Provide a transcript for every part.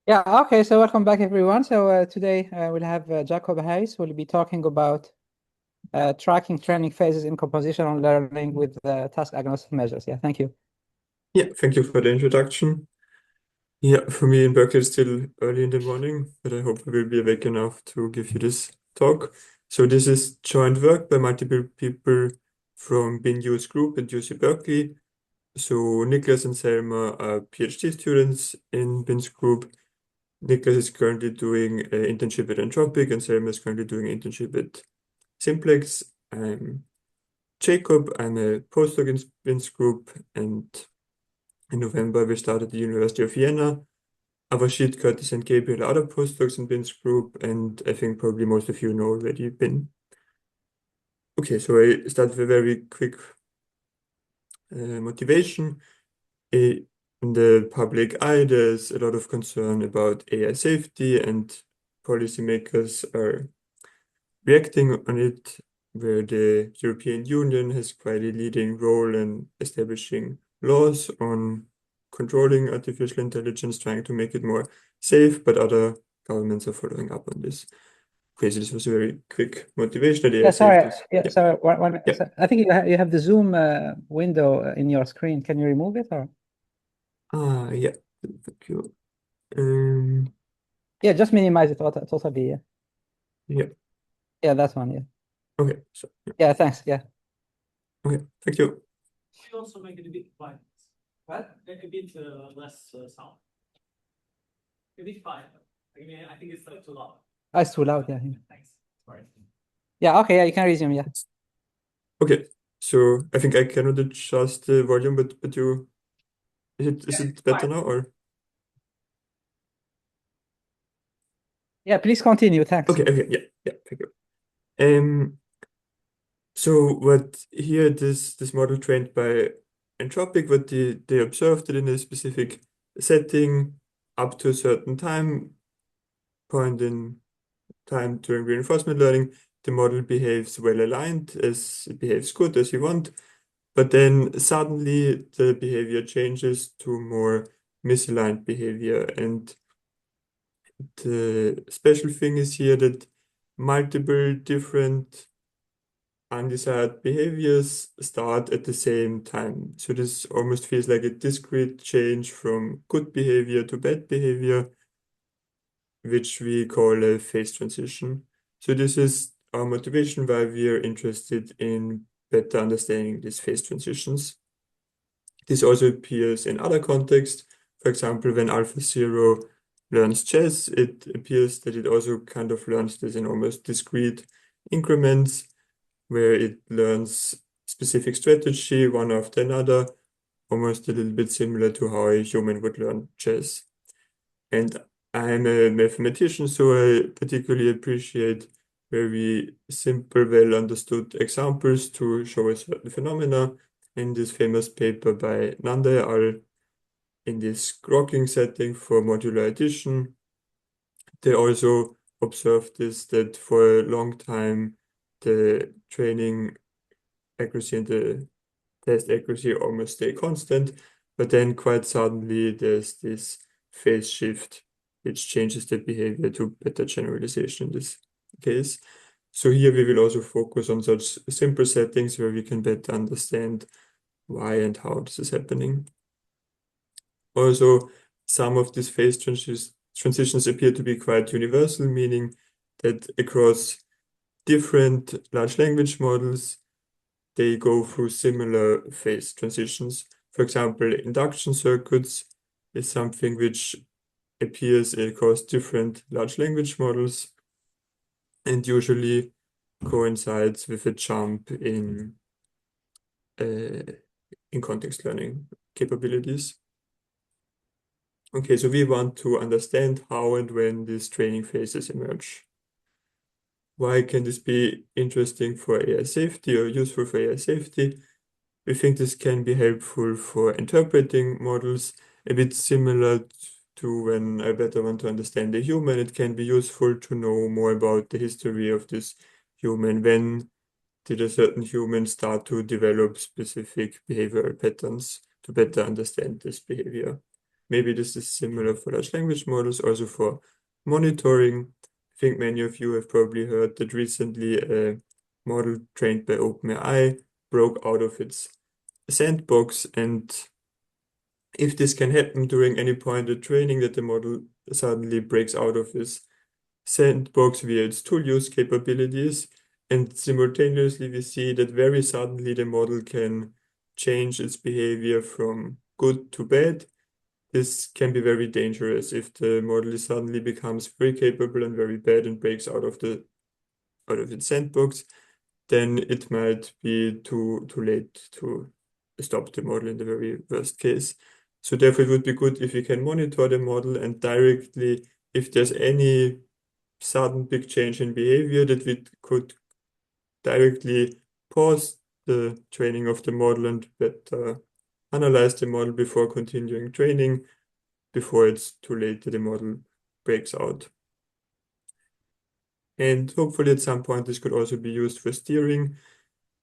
Yeah, okay, so welcome back everyone. So today we'll have Jakob Heiss who will be talking about tracking training phases in compositional learning with task-agnostic measures. Yeah, thank you. Yeah, thank you for the introduction. Yeah, for me in Berkeley it's still early in the morning, but I hope I will be awake enough to give you this talk. So this is joint work by multiple people from BINU's group at UC Berkeley. So Nicholas and Selma are PhD students in BIN's group. Nicholas is currently doing an internship at Entropic, and Selma is currently doing an internship at Simplex. I'm Jakob. I'm a postdoc in BIN's group, and in November we started at the University of Vienna. Avashid, Curtis, and Gabriel are other postdocs in Bin's group, and I think probably most of you know already Bin. Okay, so I start with a very quick motivation. In the public eye, there's a lot of concern about AI safety, and policymakers are reacting on it, where the European Union has quite a leading role in establishing laws on controlling artificial intelligence, trying to make it more safe, but other governments are following up on this. Okay, so this was a very quick motivation that AI Yeah, sorry. safety is. Yeah, Yeah. sorry. Yeah. So I think you have the Zoom window in your screen. Can you remove it or? Yeah. Thank you. Um, Yeah, just minimize it totally. Yeah, yeah. yeah, that's one. Yeah, Okay. So, yeah. yeah. Thanks. Yeah. Okay. Thank you. Should also make it a bit quiet. What? A bit less sound. A bit quiet. I mean, I think it's too loud. Oh, it's too loud. Yeah, yeah. Thanks. Sorry. Yeah. Okay. Yeah, you can resume. Yeah. Okay. So I think I cannot adjust the volume, but you is Yeah, it it's better quiet. now or? Yeah. Please continue. Thanks. Okay. Okay. Yeah. Yeah. Thank you. Um. So what here this model trained by Entropic, what they observed it in a specific setting up to a certain point in time during reinforcement learning, the model behaves well aligned as it behaves good as you want, but then suddenly the behavior changes to more misaligned behavior. And the special thing is here that multiple different undesired behaviors start at the same time. So this almost feels like a discrete change from good behavior to bad behavior, which we call a phase transition. So this is our motivation why we are interested in better understanding these phase transitions. This also appears in other contexts. For example, when AlphaZero learns chess, it appears that it also kind of learns this in almost discrete increments, where it learns specific strategy one after another, almost a little bit similar to how a human would learn chess. And I'm a mathematician, so I particularly appreciate very simple, well understood examples to show a certain phenomena. In this famous paper by Nanda et al. In this grokking setting for modular addition, they also observed this that for a long time the training accuracy and the test accuracy almost stay constant, but then quite suddenly there's this phase shift which changes the behavior to better generalization in this case. So here we will also focus on such simple settings where we can better understand why and how this is happening. Also, some of these phase transitions appear to be quite universal, meaning that across different large language models, they go through similar phase transitions. For example, induction circuits is something which appears across different large language models and usually coincides with a jump uh, in context learning capabilities. Okay, so we want to understand how and when these training phases emerge. Why can this be interesting for AI safety or useful for AI safety? We think this can be helpful for interpreting models, a bit similar to when I better want to understand a human. It can be useful to know more about the history of this human. When did a certain human start to develop specific behavioral patterns to better understand this behavior? maybe this is similar for large language models, also for monitoring. I think many of you have probably heard that recently a model trained by OpenAI broke out of its sandbox, and if this can happen during any point in training, that the model suddenly breaks out of its sandbox via its tool use capabilities, and simultaneously we see that very suddenly the model can change its behavior from good to bad. This can be very dangerous if the model suddenly becomes very capable and very bad and breaks out of its sandbox. Then it might be too late to stop the model in the very worst case. So therefore, it would be good if we can monitor the model and directly, if there's any sudden big change in behavior, that we could directly pause the training of the model and better analyze the model before continuing training, before it's too late that the model breaks out. And hopefully at some point this could also be used for steering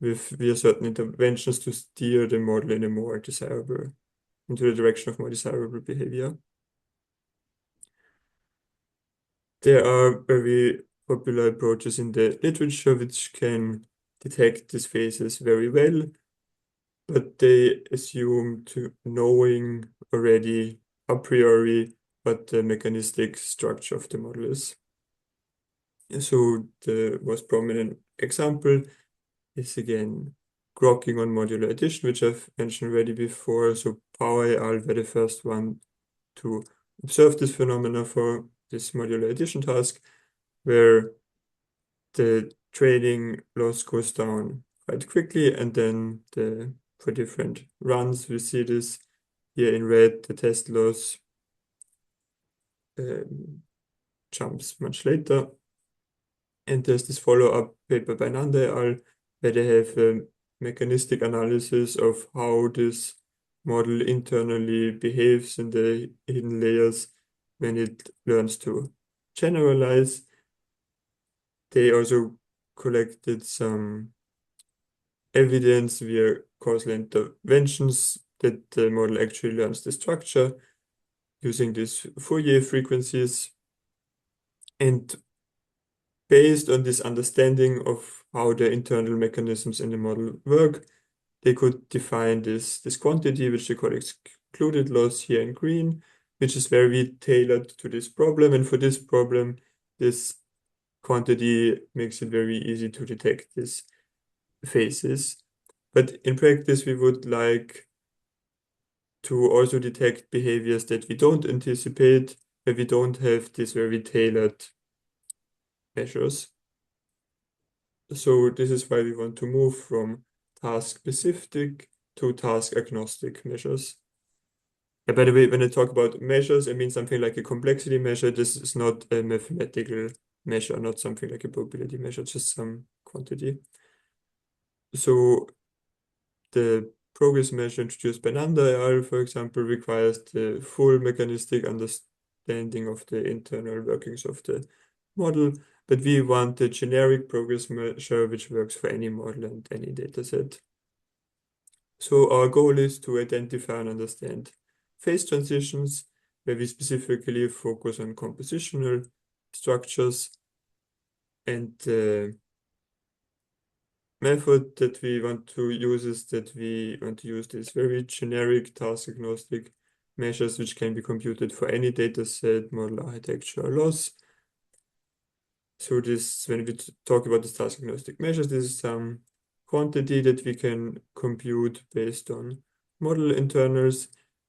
via certain interventions to steer the model in a more desirable, into the direction of more desirable behavior. There are very popular approaches in the literature which can detect these phases very well, but they assume to knowing already a priori what the mechanistic structure of the model is. So the most prominent example is again grokking on modular addition, which I've mentioned already before. So Power et al. Were the first one to observe this phenomena for this modular addition task, where the training loss goes down quite quickly, and then for different runs we see this here in red, the test loss jumps much later. And there's this follow-up paper by Nanda et al., where they have a mechanistic analysis of how this model internally behaves in the hidden layers when it learns to generalize. They also collected some evidence via causal interventions that the model actually learns the structure using these Fourier frequencies. And based on this understanding of how the internal mechanisms in the model work, they could define this quantity, which they call excluded loss here in green, which is very tailored to this problem. And for this problem, this quantity makes it very easy to detect these phases. But in practice, we would like to also detect behaviors that we don't anticipate, where we don't have these very tailored measures. So this is why we want to move from task-specific to task-agnostic measures. And by the way, when I talk about measures, I mean something like a complexity measure. This is not a mathematical measure, not something like a probability measure, just some quantity. So the progress measure introduced by Nanda et al., for example, requires the full mechanistic understanding of the internal workings of the model, but we want the generic progress measure which works for any model and any dataset. So our goal is to identify and understand phase transitions, where we specifically focus on compositional structures, and the method that we want to use is that we want to use these very generic task-agnostic measures which can be computed for any dataset, model architecture, or loss. So this, when we talk about these task-agnostic measures, this is some quantity that we can compute based on model internals.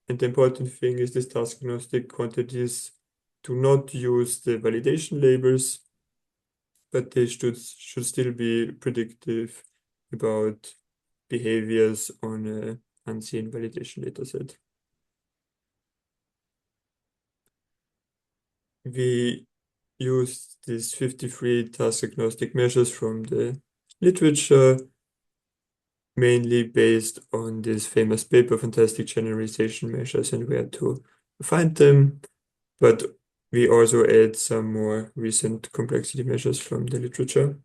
And the important thing is these task-agnostic quantities do not use the validation labels, but they should still be predictive about behaviors on an unseen validation dataset. We use these 53 task-agnostic measures from the literature, mainly based on this famous paper, Fantastic Generalization Measures and Where to Find Them, but we also add some more recent complexity measures from the literature.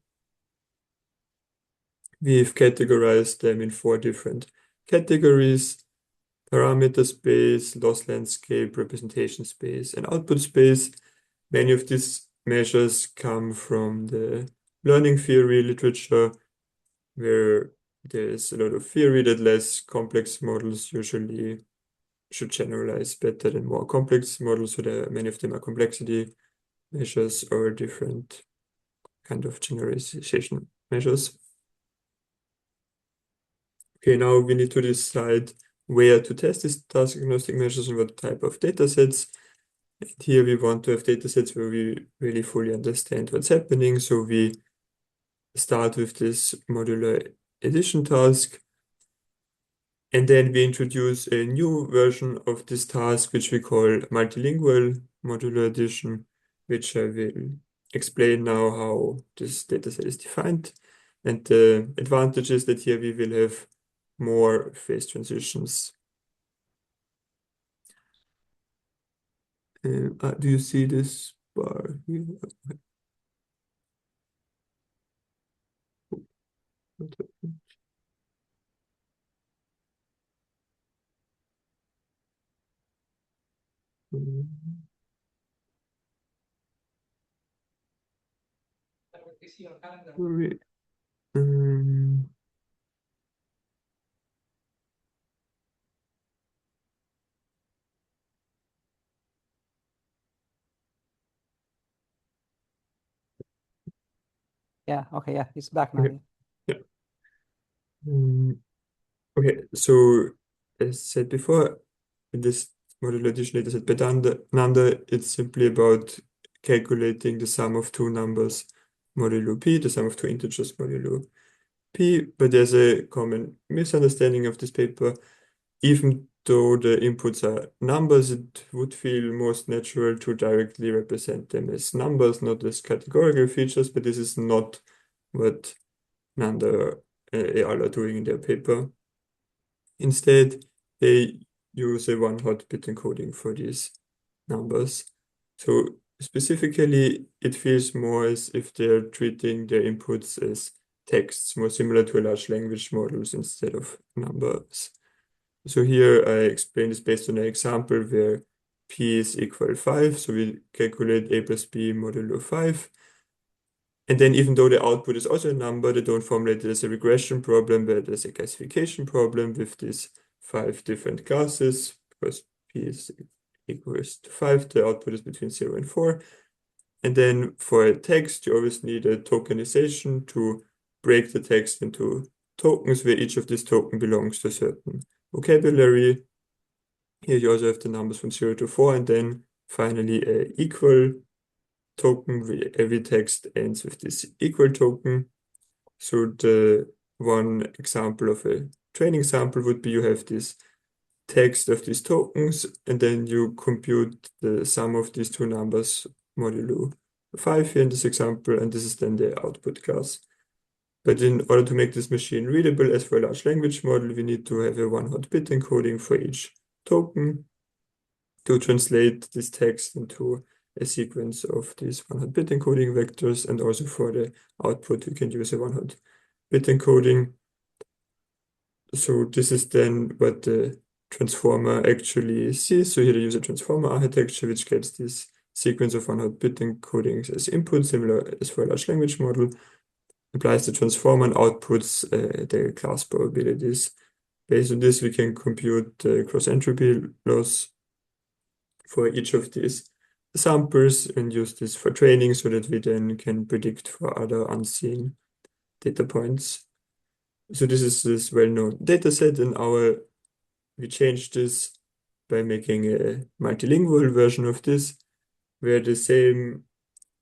We've categorized them in 4 different categories. parameter space, loss landscape, representation space, and output space. Many of these measures come from the learning theory literature, where there's a lot of theory that less complex models usually should generalize better than more complex models. So many of them are complexity measures or different kind of generalization measures. Okay, now we need to decide where to test these task-agnostic measures and what type of data sets. And here we want to have data sets where we really fully understand what's happening. So we start with this modular addition task. And then we introduce a new version of this task, which we call multilingual modular addition, which I will explain now how this dataset is defined. And the advantage is that here we will have more phase transitions. Do you see this bar here? What happened? Sorry. Yeah, okay, yeah, it's back now. Okay. Yeah. Okay, so as said before, in this modular addition dataset by Nanda, it's simply about calculating the sum of two numbers modulo p, the sum of two integers modulo p, but there's a common misunderstanding of this paper. Even though the inputs are numbers, it would feel most natural to directly represent them as numbers, not as categorical features, but this is not what Nanda et al. Are doing in their paper. Instead, they use a one-hot bit encoding for these numbers. So specifically, it feels more as if they're treating their inputs as texts, more similar to large language models instead of numbers. So here I explain this based on an example where p is equal 5. So we calculate a plus b modulo 5. And then even though the output is also a number, they don't formulate it as a regression problem, but as a classification problem with these 5 different classes, because p is equals to 5, the output is between 0 and 4. And then for a text, you always need a tokenization to break the text into tokens, where each of these tokens belongs to a certain vocabulary. Here you also have the numbers from 0 to 4, and then finally a equal token. Every text ends with this equal token. So the one example of a training sample would be you have this text of these tokens, and then you compute the sum of these two numbers modulo 5 here in this example, and this is then the output class. But in order to make this machine readable as for a large language model, we need to have a one-hot bit encoding for each token to translate this text into a sequence of these one-hot bit encoding vectors, and also for the output, we can use a one-hot bit encoding. So this is then what the transformer actually sees. So here they use a transformer architecture, which gets this sequence of one-hot bit encodings as input, similar as for a large language model, applies the transformer and outputs the class probabilities. Based on this, we can compute the cross-entropy loss for each of these samples and use this for training, so that we then can predict for other unseen data points. So this is this well-known data set, and we changed this by making a multilingual version of this, where the same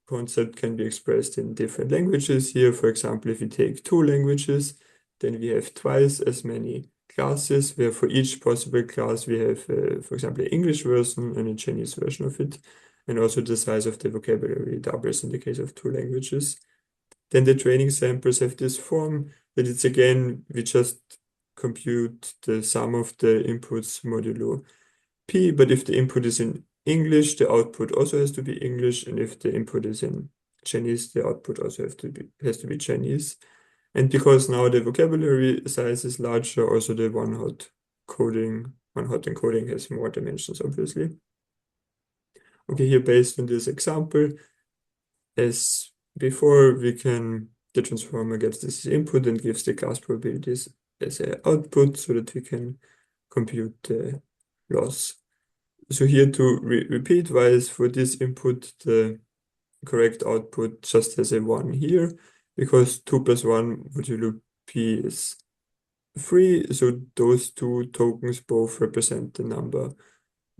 concept can be expressed in different languages. Here, for example, if we take 2 languages, then we have twice as many classes, where for each possible class we have, for example, an English version and a Chinese version of it, and also the size of the vocabulary doubles in the case of 2 languages. Then the training samples have this form that it's again, we just compute the sum of the inputs modulo p, but if the input is in English, the output also has to be English, and if the input is in Chinese, the output also has to be Chinese. And because now the vocabulary size is larger, also the one-hot coding one-hot encoding has more dimensions, obviously. Okay, here based on this example, as before, the transformer gets this input and gives the class probabilities as an output so that we can compute the loss. So here to repeat wise, for this input, the correct output just has a 1 here, because 2 plus 1 modulo p is 3, so those two tokens both represent the number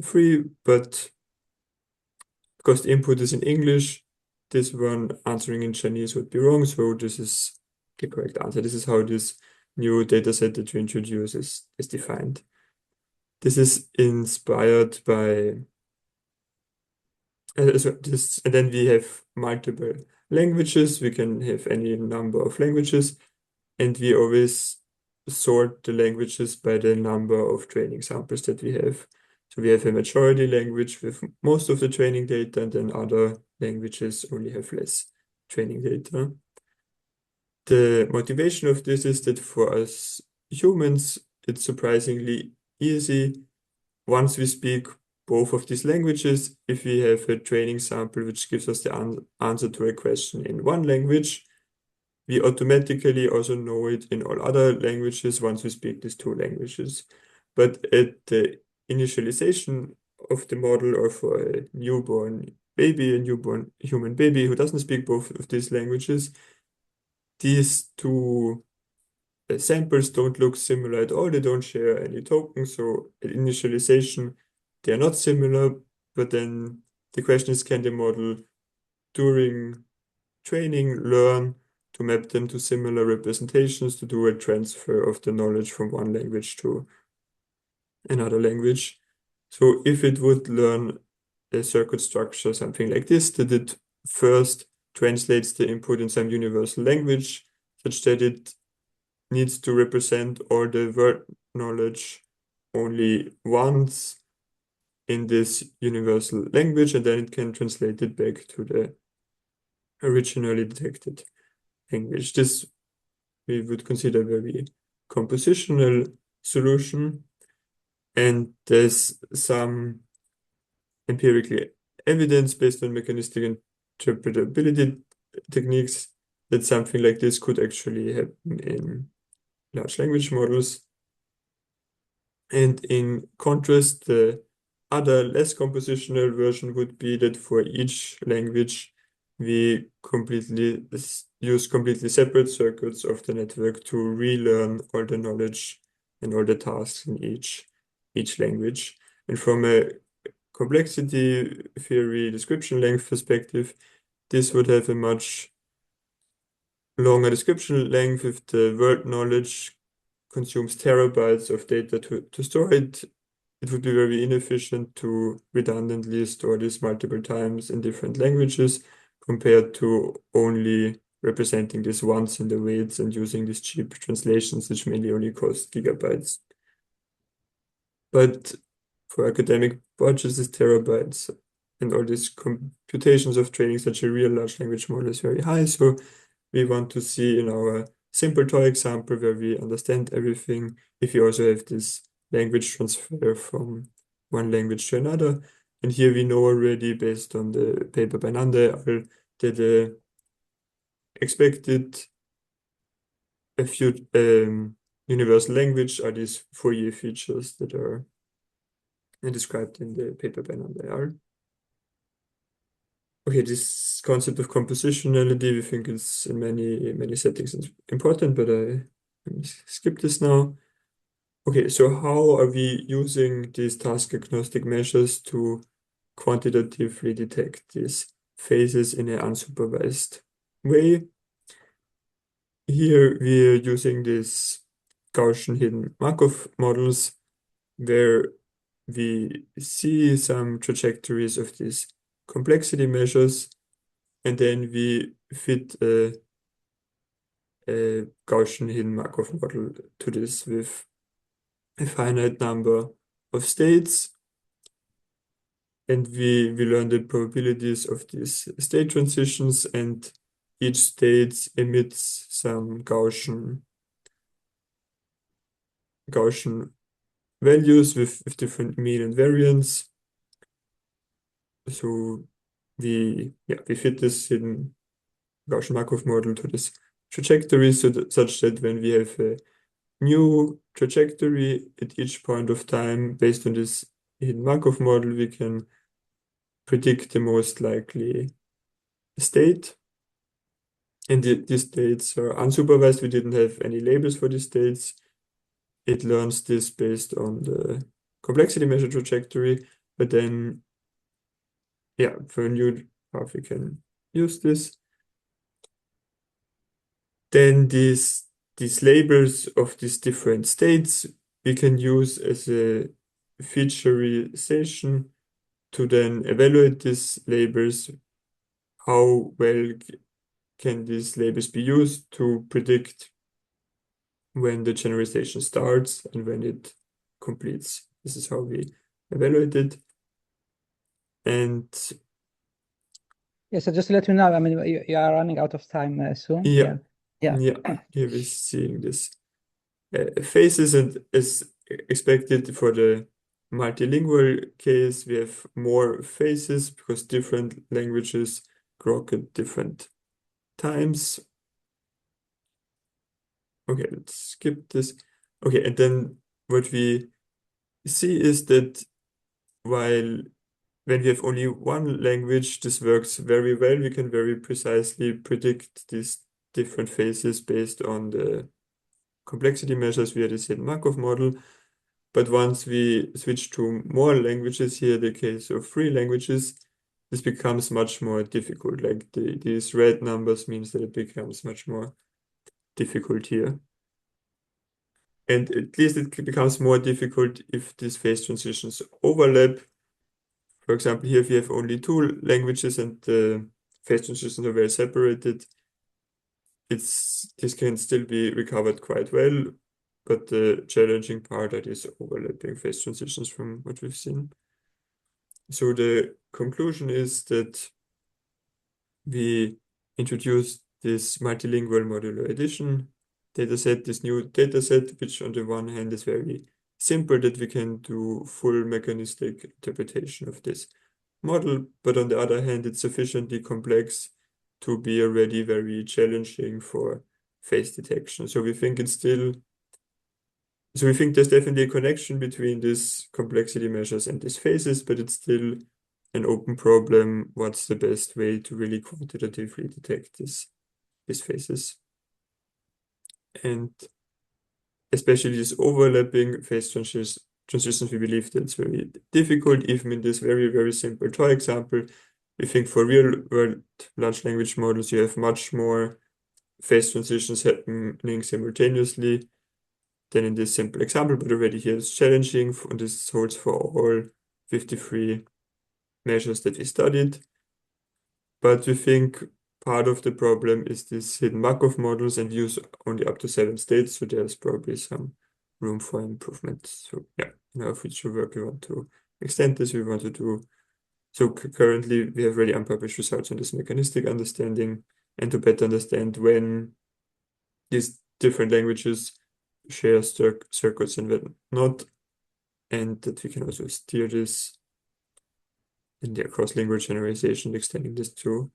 3, but because the input is in English, this one answering in Chinese would be wrong, so this is the correct answer. This is how this new data set that you introduce is defined. This is inspired by and then we have multiple languages. We can have any number of languages, and we always sort the languages by the number of training samples that we have. So we have a majority language with most of the training data, and then other languages only have less training data. The motivation of this is that for us humans, it's surprisingly easy once we speak both of these languages. If we have a training sample which gives us the answer to a question in one language, we automatically also know it in all other languages once we speak these two languages. But at the initialization of the model, or for a newborn human baby who doesn't speak both of these languages, these two samples don't look similar at all. They don't share any tokens. So at initialization, they are not similar. But then the question is, can the model during training learn to map them to similar representations, to do a transfer of the knowledge from one language to another language? So if it would learn a circuit structure, something like this, that it first translates the input in some universal language, such that it needs to represent all the word knowledge only once in this universal language, and then it can translate it back to the originally detected language. This we would consider a very compositional solution, and there's some empirical evidence based on mechanistic interpretability techniques that something like this could actually happen in large language models. And in contrast, the other less compositional version would be that for each language, we use completely separate circuits of the network to relearn all the knowledge and all the tasks in each language. And from a complexity theory description length perspective, this would have a much longer description length. If the word knowledge consumes terabytes of data to store it, it would be very inefficient to redundantly store this multiple times in different languages, compared to only representing this once in the weights and using these cheap translations, which mainly only cost gigabytes. But for academic budgets, this terabytes and all these computations of training such a real large language model is very high. So we want to see in our simple toy example, where we understand everything, if we also have this language transfer from one language to another. And here we know already, based on the paper by Nanda, that the expected universal language are these Fourier features that are described in the paper by Nanda. Okay, this concept of compositionality, we think is in many settings important, but I skip this now. Okay, so how are we using these task-agnostic measures to quantitatively detect these phases in an unsupervised way? Here we are using these Gaussian hidden Markov models, where we see some trajectories of these complexity measures, and then we fit a Gaussian hidden Markov model to this with a finite number of states, and we learn the probabilities of these state transitions, and each state emits some Gaussian values with different mean and variance. So we fit this in Gaussian Markov model to this trajectory such that when we have a new trajectory at each point of time based on this hidden Markov model, we can predict the most likely state. And these states are unsupervised. We didn't have any labels for these states. It learns this based on the complexity measure trajectory, but then, for a new graph, we can use this. Then these labels of these different states we can use as a featureization to then evaluate these labels. How well can these labels be used to predict when the generalization starts and when it completes? This is how we evaluate it. And yeah, so just to let you know, I mean, you are running out of time soon. Yeah. Yeah. Here we're seeing this phases, and as expected for the multilingual case, we have more phases because different languages grok at different times. Okay, let's skip this. Okay, and then what we see is that while when we have only one language, this works very well. We can very precisely predict these different phases based on the complexity measures via the hidden Markov model. But once we switch to more languages, here the case of 3 languages, this becomes much more difficult. Like these red numbers means that it becomes much more difficult here. And at least it becomes more difficult if these phase transitions overlap. For example, here if we have only 2 languages and the phase transitions are very separated, this can still be recovered quite well, but the challenging part are these overlapping phase transitions from what we've seen. So the conclusion is that we introduced this multilingual modular addition dataset, this new dataset, which on the one hand is very simple that we can do full mechanistic interpretation of this model, but on the other hand, it's sufficiently complex to be already very challenging for phase detection. So we think there's definitely a connection between these complexity measures and these phases, but it's still an open problem. What's the best way to really quantitatively detect these phases? And especially these overlapping phase transitions, we believe that's very difficult, even in this very, very simple toy example. We think for real-world large language models, you have much more phase transitions happening simultaneously than in this simple example, but already here it's challenging, and this holds for all 53 measures that we studied. But we think part of the problem is this hidden Markov models and use only up to 7 states, so there's probably some room for improvement. So in our future work, we want to extend this. We want to do so. Currently, we have really unpublished results on this mechanistic understanding and to better understand when these different languages share circuits and when not, and that we can also steer this in the cross-language generalization, extending this to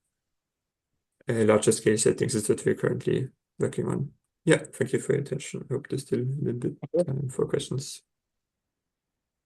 larger scale settings is what we're currently working on. Yeah, thank you for your attention. I hope there's still a little bit time for questions.